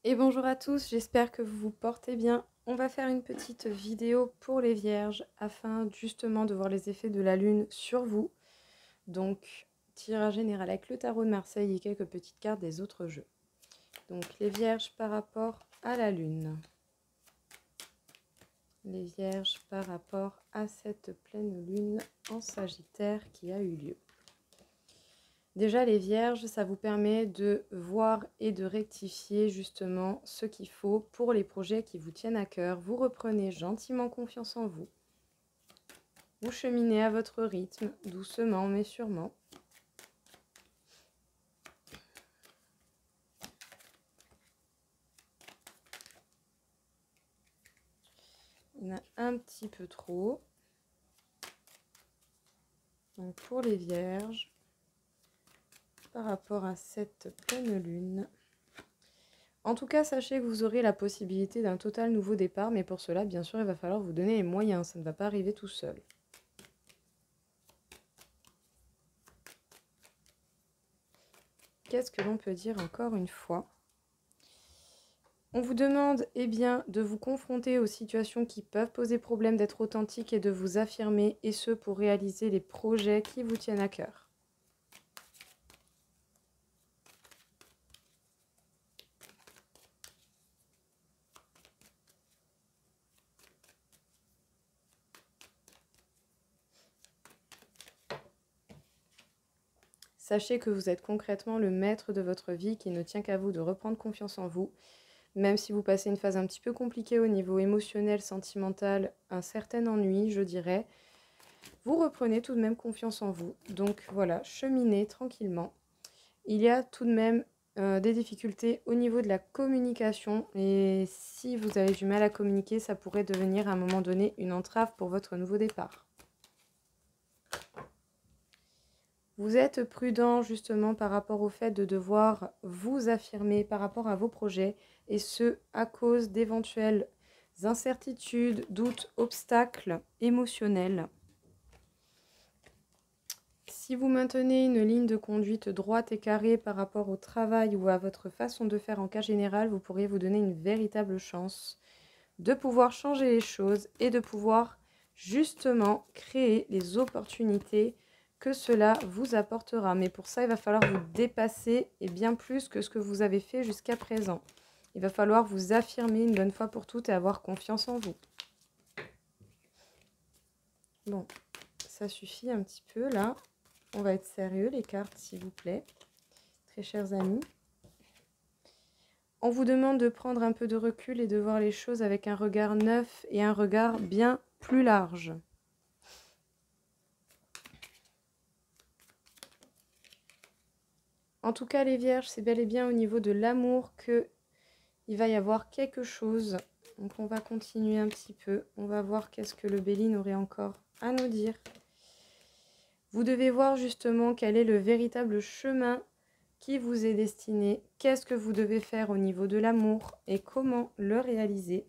Et bonjour à tous, j'espère que vous vous portez bien. On va faire une petite vidéo pour les vierges afin justement de voir les effets de la lune sur vous. Donc, tirage général avec le tarot de Marseille et quelques petites cartes des autres jeux. Donc, les vierges par rapport à la lune. Les vierges par rapport à cette pleine lune en Sagittaire qui a eu lieu. Déjà, les vierges, ça vous permet de voir et de rectifier justement ce qu'il faut pour les projets qui vous tiennent à cœur. Vous reprenez gentiment confiance en vous. Vous cheminez à votre rythme, doucement mais sûrement. Il y en a un petit peu trop. Donc pour les vierges, par rapport à cette pleine lune. En tout cas, sachez que vous aurez la possibilité d'un total nouveau départ, mais pour cela, bien sûr, il va falloir vous donner les moyens. Ça ne va pas arriver tout seul. Qu'est-ce que l'on peut dire encore une fois ? On vous demande de vous confronter aux situations qui peuvent poser problème, d'être authentique et de vous affirmer, et ce pour réaliser les projets qui vous tiennent à cœur. Sachez que vous êtes concrètement le maître de votre vie, qu'il ne tient qu'à vous de reprendre confiance en vous. Même si vous passez une phase un petit peu compliquée au niveau émotionnel, sentimental, un certain ennui, je dirais, vous reprenez tout de même confiance en vous. Donc voilà, cheminez tranquillement. Il y a tout de même des difficultés au niveau de la communication. Et si vous avez du mal à communiquer, ça pourrait devenir à un moment donné une entrave pour votre nouveau départ. Vous êtes prudent justement par rapport au fait de devoir vous affirmer par rapport à vos projets, et ce à cause d'éventuelles incertitudes, doutes, obstacles émotionnels. Si vous maintenez une ligne de conduite droite et carrée par rapport au travail ou à votre façon de faire en cas général, vous pourriez vous donner une véritable chance de pouvoir changer les choses et de pouvoir justement créer les opportunités que cela vous apportera. Mais pour ça, il va falloir vous dépasser et bien plus que ce que vous avez fait jusqu'à présent. Il va falloir vous affirmer une bonne fois pour toutes et avoir confiance en vous. Bon, ça suffit un petit peu là. On va être sérieux les cartes, s'il vous plaît. Très chers amis. On vous demande de prendre un peu de recul et de voir les choses avec un regard neuf et un regard bien plus large. En tout cas, les vierges, c'est bel et bien au niveau de l'amour qu'il va y avoir quelque chose. Donc on va continuer un petit peu. On va voir qu'est-ce que le Béline aurait encore à nous dire. Vous devez voir justement quel est le véritable chemin qui vous est destiné. Qu'est-ce que vous devez faire au niveau de l'amour et comment le réaliser.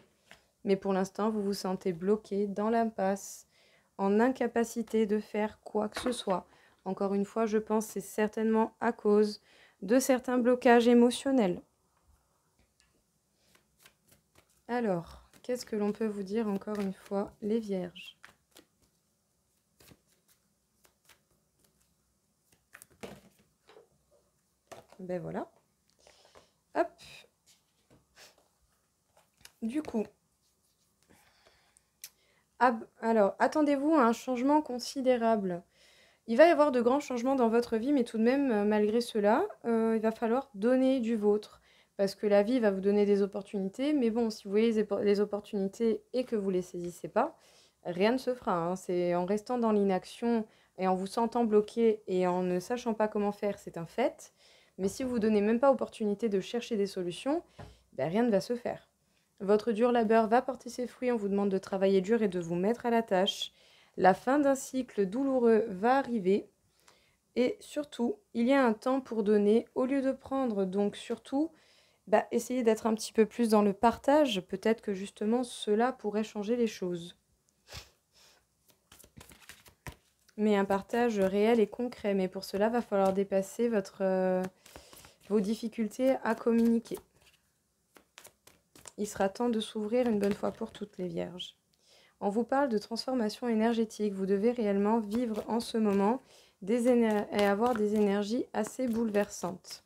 Mais pour l'instant, vous vous sentez bloqué dans l'impasse, en incapacité de faire quoi que ce soit. Encore une fois, je pense que c'est certainement à cause de certains blocages émotionnels. Alors, qu'est-ce que l'on peut vous dire encore une fois, les vierges? Ben voilà. Hop. Du coup, alors, attendez-vous à un changement considérable. Il va y avoir de grands changements dans votre vie, mais tout de même, malgré cela, il va falloir donner du vôtre. Parce que la vie va vous donner des opportunités, mais bon, si vous voyez les opportunités et que vous ne les saisissez pas, rien ne se fera, hein. C'est en restant dans l'inaction et en vous sentant bloqué et en ne sachant pas comment faire, c'est un fait. Mais si vous ne vous donnez même pas opportunité de chercher des solutions, ben rien ne va se faire. Votre dur labeur va porter ses fruits, on vous demande de travailler dur et de vous mettre à la tâche. La fin d'un cycle douloureux va arriver. Et surtout, il y a un temps pour donner au lieu de prendre. Donc surtout, essayez d'être un petit peu plus dans le partage. Peut-être que justement, cela pourrait changer les choses. Mais un partage réel et concret. Mais pour cela, va falloir dépasser vos difficultés à communiquer. Il sera temps de s'ouvrir une bonne fois pour toutes les vierges. On vous parle de transformation énergétique. Vous devez réellement vivre en ce moment et avoir des énergies assez bouleversantes.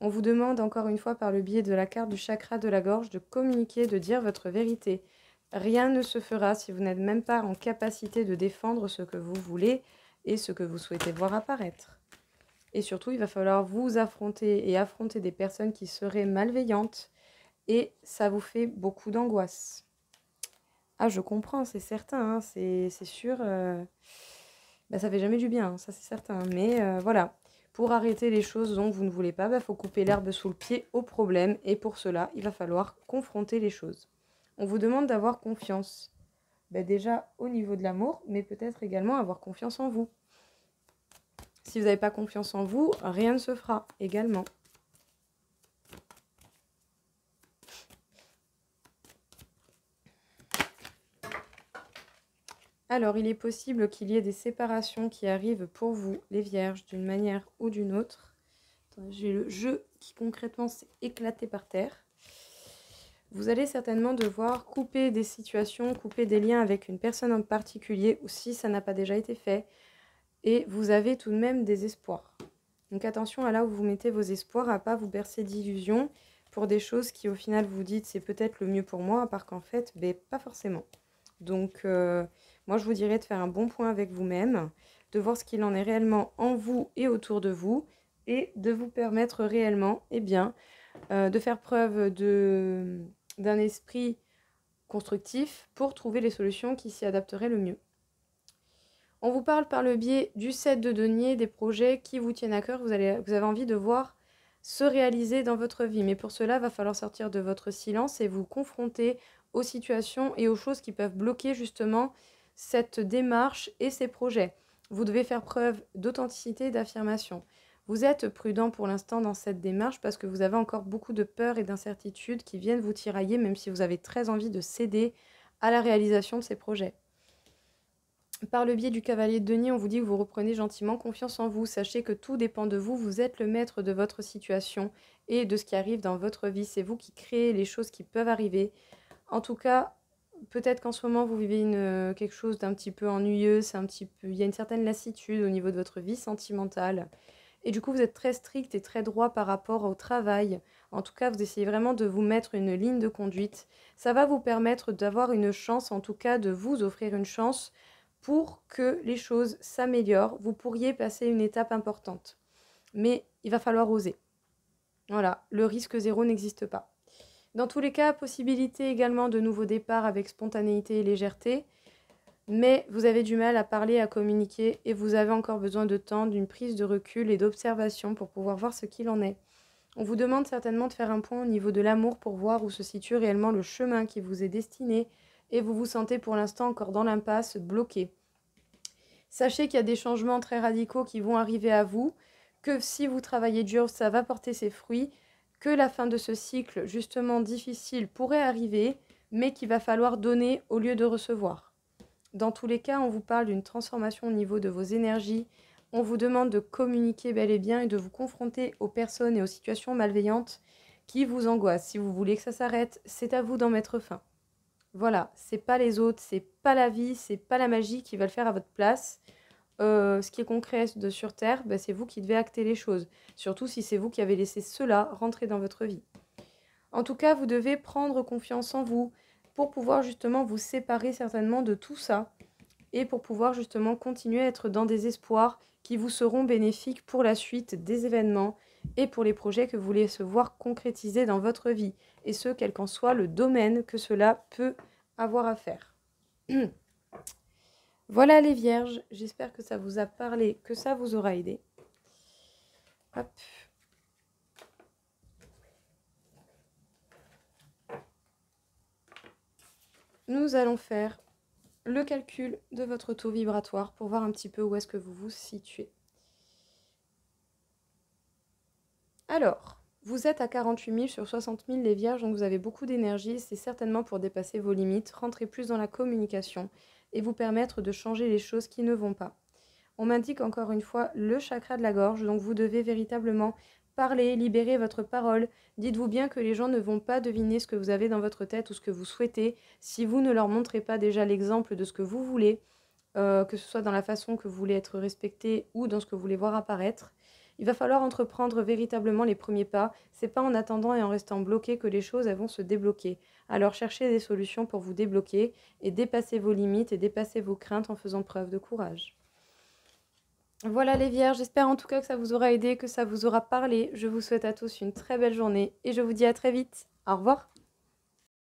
On vous demande encore une fois par le biais de la carte du chakra de la gorge de communiquer, de dire votre vérité. Rien ne se fera si vous n'êtes même pas en capacité de défendre ce que vous voulez et ce que vous souhaitez voir apparaître. Et surtout, il va falloir vous affronter et affronter des personnes qui seraient malveillantes et ça vous fait beaucoup d'angoisse. Ah, je comprends, c'est certain, hein, c'est sûr. Ça fait jamais du bien, hein, ça c'est certain. Mais voilà, pour arrêter les choses dont vous ne voulez pas, faut couper l'herbe sous le pied au problème. Et pour cela, il va falloir confronter les choses. On vous demande d'avoir confiance. Déjà au niveau de l'amour, mais peut-être également avoir confiance en vous. Si vous n'avez pas confiance en vous, rien ne se fera également. Alors, il est possible qu'il y ait des séparations qui arrivent pour vous, les vierges, d'une manière ou d'une autre. J'ai le jeu qui concrètement s'est éclaté par terre. Vous allez certainement devoir couper des situations, couper des liens avec une personne en particulier, ou si ça n'a pas déjà été fait, et vous avez tout de même des espoirs. Donc attention à là où vous mettez vos espoirs, à ne pas vous bercer d'illusions pour des choses qui au final vous dites c'est peut-être le mieux pour moi, à part qu'en fait, pas forcément. Donc moi je vous dirais de faire un bon point avec vous-même, de voir ce qu'il en est réellement en vous et autour de vous, et de vous permettre réellement de faire preuve d'un esprit constructif pour trouver les solutions qui s'y adapteraient le mieux. On vous parle par le biais du 7 de denier, des projets qui vous tiennent à cœur, vous avez envie de voir se réaliser dans votre vie. Mais pour cela, il va falloir sortir de votre silence et vous confronter aux situations et aux choses qui peuvent bloquer justement cette démarche et ces projets. Vous devez faire preuve d'authenticité et d'affirmation. Vous êtes prudent pour l'instant dans cette démarche parce que vous avez encore beaucoup de peur et d'incertitudes qui viennent vous tirailler, même si vous avez très envie de céder à la réalisation de ces projets. Par le biais du cavalier de denier, on vous dit que vous reprenez gentiment confiance en vous. Sachez que tout dépend de vous. Vous êtes le maître de votre situation et de ce qui arrive dans votre vie. C'est vous qui créez les choses qui peuvent arriver. En tout cas, peut-être qu'en ce moment, vous vivez quelque chose d'un petit peu ennuyeux. Il y a une certaine lassitude au niveau de votre vie sentimentale. Et du coup, vous êtes très strict et très droit par rapport au travail. En tout cas, vous essayez vraiment de vous mettre une ligne de conduite. Ça va vous permettre d'avoir une chance, en tout cas de vous offrir une chance pour que les choses s'améliorent. Vous pourriez passer une étape importante. Mais il va falloir oser. Voilà, le risque zéro n'existe pas. Dans tous les cas, possibilité également de nouveaux départs avec spontanéité et légèreté. Mais vous avez du mal à parler, à communiquer et vous avez encore besoin de temps, d'une prise de recul et d'observation pour pouvoir voir ce qu'il en est. On vous demande certainement de faire un point au niveau de l'amour pour voir où se situe réellement le chemin qui vous est destiné et vous vous sentez pour l'instant encore dans l'impasse, bloqué. Sachez qu'il y a des changements très radicaux qui vont arriver à vous, que si vous travaillez dur, ça va porter ses fruits, que la fin de ce cycle justement difficile pourrait arriver, mais qu'il va falloir donner au lieu de recevoir. Dans tous les cas, on vous parle d'une transformation au niveau de vos énergies. On vous demande de communiquer bel et bien et de vous confronter aux personnes et aux situations malveillantes qui vous angoissent. Si vous voulez que ça s'arrête, c'est à vous d'en mettre fin. Voilà, c'est pas les autres, c'est pas la vie, c'est pas la magie qui va le faire à votre place. Ce qui est concret sur Terre, c'est vous qui devez acter les choses. Surtout si c'est vous qui avez laissé cela rentrer dans votre vie. En tout cas, vous devez prendre confiance en vous pour pouvoir justement vous séparer certainement de tout ça et pour pouvoir justement continuer à être dans des espoirs qui vous seront bénéfiques pour la suite des événements et pour les projets que vous voulez se voir concrétiser dans votre vie, et ce, quel qu'en soit le domaine que cela peut avoir à faire. Voilà les vierges, j'espère que ça vous a parlé, que ça vous aura aidé. Hop. Nous allons faire le calcul de votre taux vibratoire pour voir un petit peu où est-ce que vous vous situez. Alors, vous êtes à 48 000 sur 60 000 les vierges, donc vous avez beaucoup d'énergie. C'est certainement pour dépasser vos limites, rentrer plus dans la communication et vous permettre de changer les choses qui ne vont pas. On m'indique encore une fois le chakra de la gorge, donc vous devez véritablement parlez, libérez votre parole. Dites-vous bien que les gens ne vont pas deviner ce que vous avez dans votre tête ou ce que vous souhaitez si vous ne leur montrez pas déjà l'exemple de ce que vous voulez, que ce soit dans la façon que vous voulez être respecté ou dans ce que vous voulez voir apparaître. Il va falloir entreprendre véritablement les premiers pas. C'est pas en attendant et en restant bloqué que les choses elles vont se débloquer. Alors cherchez des solutions pour vous débloquer et dépasser vos limites et dépasser vos craintes en faisant preuve de courage. Voilà les vierges, j'espère en tout cas que ça vous aura aidé, que ça vous aura parlé. Je vous souhaite à tous une très belle journée et je vous dis à très vite. Au revoir.